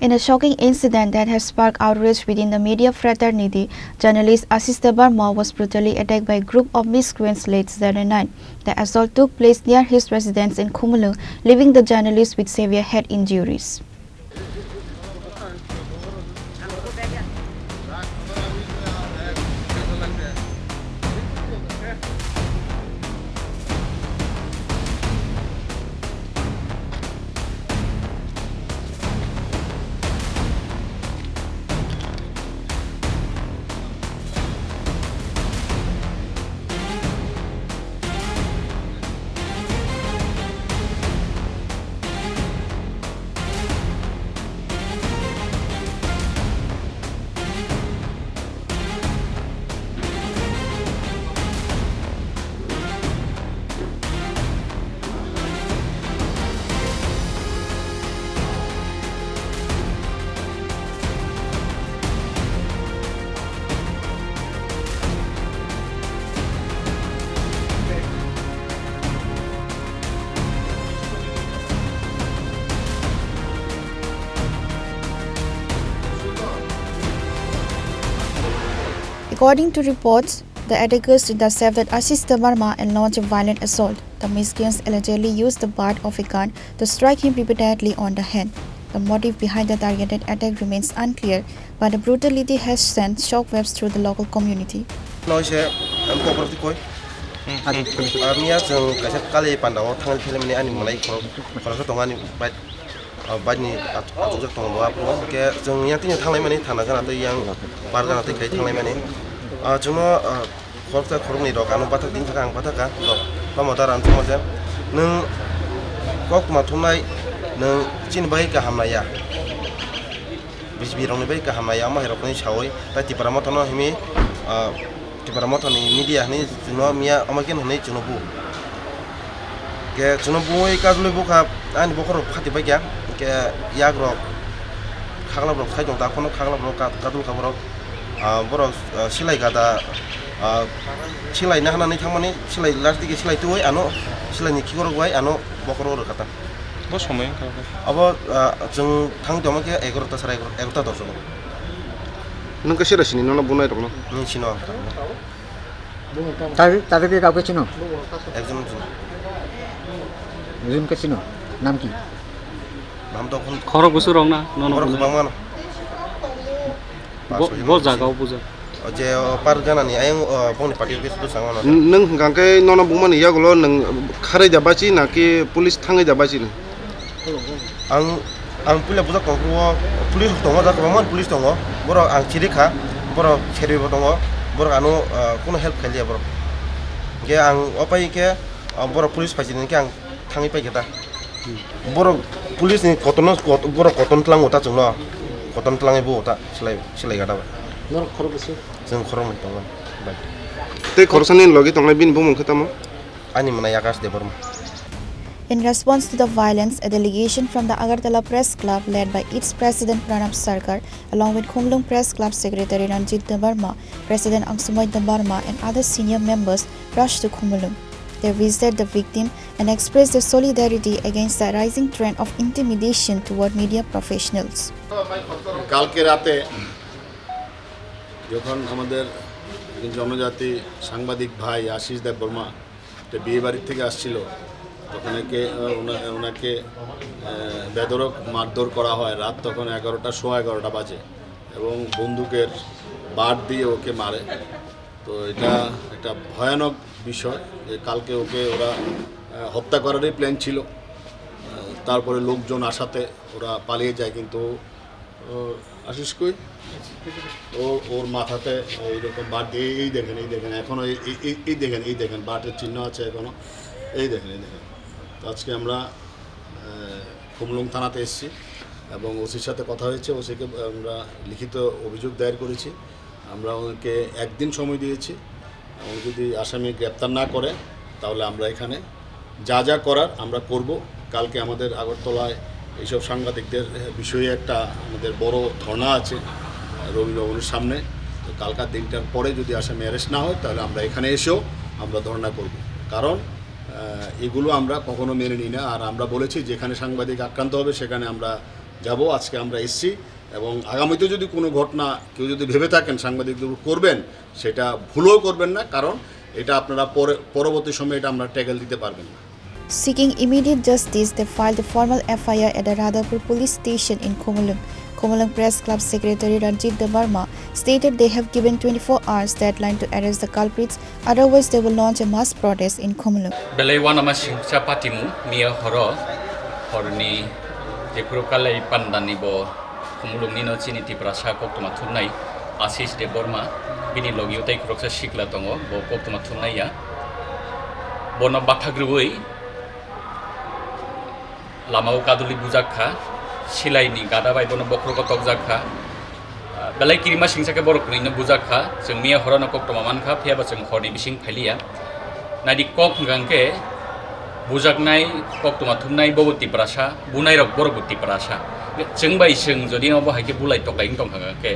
In a shocking incident that has sparked outrage within the media fraternity, journalist Asish Debbarma was brutally attacked by a group of miscreants late Saturday night. The assault took place near his residence in Khumulwng, leaving the journalist with severe head injuries. According to reports, the attackers intercepted Asish Debbarma and launched a violent assault. The miscreants allegedly used the butt of a gun to strike him repeatedly on the head. The motive behind the targeted attack remains unclear, but the brutality has sent shockwaves through the local community. Khorang ni dok anu batak din thakang bataka dok pamodaran thumaje nung kok ma thumnai nung chin bai ka hamnaya bisbi rong bai ka hamnaya ma herok ni chawai ta Tripura ma thono himi Tripura ma thoni media ni juno mia amakin honi junobu ke junobu ei ka jule bukha ani bokor phati bai kya ke yagro khagla rok khai jong ta khono khagla rok ka kadul khaborok borok silai gada silai na hanani thangmani silai last dige silai tuoi ano silai ni khigor gwai ano bokoro ro kata bo সময় abo jung thang doma ke 11ta sarai 11ta dojo nung ka sira sini nona bunai rokno ni chino তাদেরকে কাউকে চিনো একজন একজনকে চিনো নাম কি নাম তো খরক বসু রং না নন খরক bangman bo jagao buja je par gana ni ayang bongni party office tu sangona nung gangkai nona bungman ya golo nung kharai jabachi na ki police thangai jabachi na ang pula buja kongro police tongo da bangman police tongo boro ang chirikha boro cheri tongo boro anu kono help khali boro ge ang opai ke boro police phajini ke ang thangai pai geta boro police ni kotono boro koton tlang ota chungno koton tlang e bo ota silai gada নর খরক Basu jeng khorang ni tongo bai te khorsani logi tonglai bin bumong khatamo ani mana Asish Debbarma. In response to the violence, a delegation from the Agartala Press Club led by its president Pranab Sarkar, along with Khumulwng Press Club Secretary Ranjit Debbarma, President Asish Debbarma and other senior members rushed to Khumulwng. They visited the victim and expressed their solidarity against the rising trend of intimidation toward media professionals. কালকে রাতে যখন আমাদের জনজাতি সাংবাদিক ভাই আশিস দেববর্মা বিয়ে বাড়ির থেকে আসছিল তখন ওনাকে বেদরক মারধর করা হয় রাত তখন 11টা বাজে এবং বন্দুকের বাট দিয়ে ওকে মারে তো এটা একটা ভয়ানক বিষয় যে কালকে ওকে ওরা হত্যা করারই প্ল্যান ছিল তারপরে লোকজন আসাতে ওরা পালিয়ে যায় কিন্তু আশিস কই ওর মাথাতে এইরকম বাট দিয়ে এই দেখেন এখনও এই দেখেন বাটের চিহ্ন আছে এখনও এই দেখেন তো আজকে আমরা খুমলুং থানাতে এসেছি এবং ওসির সাথে কথা হয়েছে ওসিকে আমরা লিখিত অভিযোগ দায়ের করেছি আমরা ওকে একদিন সময় দিয়েছি এবং যদি আসামি গ্রেপ্তার না করে তাহলে আমরা এখানে যা করার আমরা করব কালকে আমাদের আগরতলায় এইসব সাংবাদিকদের বিষয়ে একটা আমাদের বড় ধর্ণা আছে রবীন্দ্রভবনের সামনে তো কালকার দিনটার পরে যদি আসামি অ্যারেস্ট না হয় তাহলে আমরা এখানে এসেও আমরা ধর্ণা করব কারণ এগুলো আমরা কখনো মেনে নিই না আর আমরা বলেছি যেখানে সাংবাদিক আক্রান্ত হবে সেখানে আমরা যাব আজকে আমরা এসেছি এবং আগামীতে যদি কোনো ঘটনা কেউ যদি ভেবে থাকেন সাংবাদিকদের করবেন সেটা ভুলও করবেন না, কারণ এটা আপনারা পরবর্তী সময়ে এটা আমরা ট্যাকেল দিতে পারবেন না। Seeking immediate justice, they filed a formal FIR at the Radhapur police station in Khumulwng. Khumulwng Press Club Secretary Asish Debbarma stated they have given 24 hours deadline to arrest the culprits, otherwise they will launch a mass protest in Khumulwng. Belai wana masingsa patimu mia horo horni Tripura kalai pandani bo Khumulwng ni no Chini Tripura sa koktuma thunai Asish Debbarma bini logi utai kroksa sikla tongo bo koktuma thunai ya bono bathagrui lamau kaduli bujakha silai ni gada bai bono bokroko tokjakha belai kirima singsa ke borok ni bujakha jeng mia horo no koktuma mankha phiaba jeng horni bising phailiya nadi kok ngangke bujaknai koktuma thumnai bobo Tripura bunai rok borok Tripura jeng bai jeng jodi no bo haike bulai tokai tong ngangke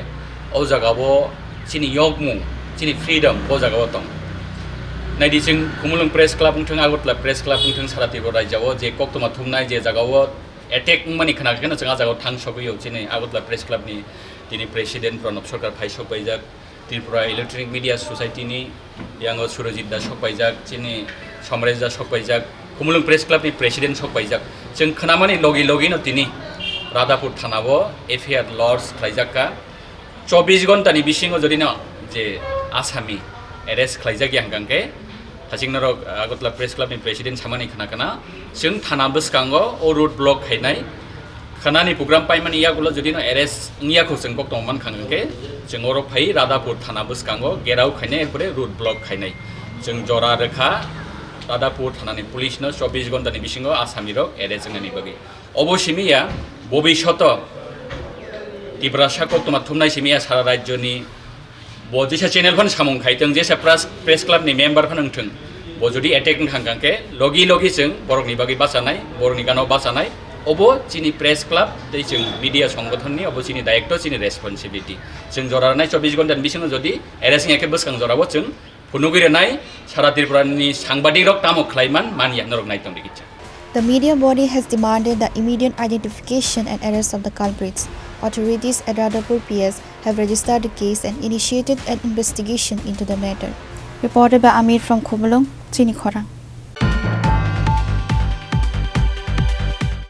o jaga bo Chini yokmu Chini freedom bo jaga bo tong nadi jeng Khumulwng Press Club ungthang Agartala Press Club ungthang sara Tripura raijao je koktuma thumnai je jagao attack mani khana kena jeng jagao thang sokuyo Chini Agartala Press Club ni tini president Pranab Sarkar phai sokpaijak Tripura Electronic Media Society ni yang Surojit da sokpaijak Chini Somrej da sokpaijak Khumulwng Press Club ni president sokpaijak jeng khanamani logi no tini Radhapur thanabo FIR lodge khlaijaka 24 ঘন্টা ni bisingo jodi no je asami arrest khlaijak yang gangke hasingnorok Agartala Press Club ni president samani khana kana jeng thana bwskango o road block khainai khanani program paimani yagulo jodi no arrest ngiya khoseng koktong man khangke jeng oro phai Radhapur thana bwskango gerau khainai erpore road block khainai jeng jora rekha Radhapur thanani police no 24 ঘন্টা ni bisingo asami rok arrest jengani bagi obosimiya bobishoto Tripura koktuma thumnai simia sara rajyo ni bo jesa channel phan samung khaiteng jesa press club ni member phan ungtheng bo jodi attack khangkangke logi jeng borok ni bagi basanai borok ni gano basanai obo Chini Press Club tei jeng media সংগঠন ni obo Chini director Chini responsibility jeng joranai 24 ঘন্টা bisingo jodi arrest ngake bwskang jorabo jeng phunugire nai sara Tripura ni sangbadik rok tamok khlaiman mania norok naitong dikitcha. The media body has demanded the immediate identification and arrest of the culprits. Authorities at Radhapur PS have registered the case and initiated an investigation into the matter. Reported by Amir from Khumulwng, Chini Khorang.